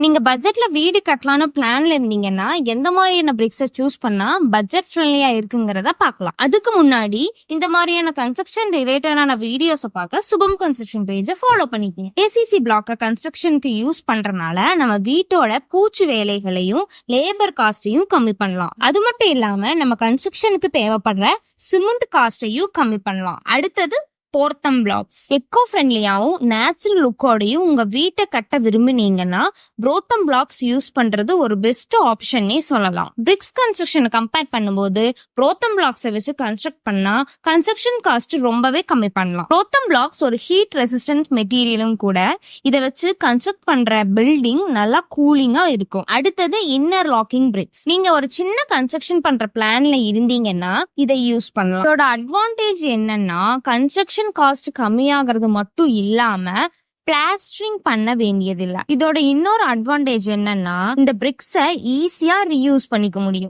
நீங்க பட்ஜெட்ல வீடு கட்டலாம்னு பிளான்ல இருந்தீங்கன்னா எந்த மாதிரியான பிரிக்ஸை சூஸ் பண்ணா பட்ஜெட் ஃப்ரெண்ட்லியா இருக்குங்கிறத பார்க்கலாம். அதுக்கு முன்னாடி இந்த மாதிரியான கன்ஸ்ட்ரக்ஷன் ரிலேட்டடான வீடியோஸை பார்க்க சுபம் கன்ஸ்ட்ரக்ஷன் பேஜை ஃபாலோ பண்ணிக்கங்க. ஏசிசி பிளாக்க கன்ஸ்ட்ரக்ஷனுக்கு யூஸ் பண்றதுனால நம்ம வீட்டோட பூச்சி வேலைகளையும் லேபர் காஸ்டையும் கம்மி பண்ணலாம். அது மட்டும் இல்லாம நம்ம கன்ஸ்ட்ரக்ஷனுக்கு தேவைப்படுற சிமெண்ட் காஸ்டையும் கம்மி பண்ணலாம். அடுத்தது போர்த்தம் பிளாக்ஸ். எக்கோ ஃப்ரெண்ட்லியாவும் நேச்சுரல் லுக்கோடையும் உங்க வீட்டை கட்ட விரும்பினீங்கன்னா புரோத்தம் பிளாக்ஸ் யூஸ் பண்றது ஒரு பெஸ்ட் ஆப்ஷன்னே சொல்லலாம். பிரிக்ஸ் கன்ஸ்ட்ரக்ஷனை கம்பேர் பண்ணும்போது புரோத்தம் பிளாக்ஸை வச்சு கன்ஸ்ட்ரக்ட் பண்ணா கன்ஸ்ட்ரக்ஷன் காஸ்ட் ரொம்பவே கம்மி பண்ணலாம். புரோத்தம் பிளாக்ஸ் ஒரு ஹீட் ரெசிஸ்டன்ட் மெட்டீரியலும் கூட. இதை வச்சு கன்ஸ்ட்ரக்ட் பண்ற பில்டிங் நல்லா கூலிங்கா இருக்கும். அடுத்தது இன்னர் லாக்கிங் பிரிக்ஸ். நீங்க ஒரு சின்ன கன்ஸ்ட்ரக்ஷன் பண்ற பிளான்ல இருந்தீங்கன்னா இதை யூஸ் பண்ணலாம். இதோட அட்வான்டேஜ் என்னன்னா கன்ஸ்ட்ரக்ஷன் காஸ்ட் கம்மியாகிறது மட்டும் இல்லாம பிளாஸ்டரிங் பண்ண வேண்டியதில்லை. இதோட இன்னொரு அட்வான்டேஜ் என்னன்னா இந்த பிரிக்ஸை ஈஸியா ரீயூஸ் பண்ணிக்க முடியும்.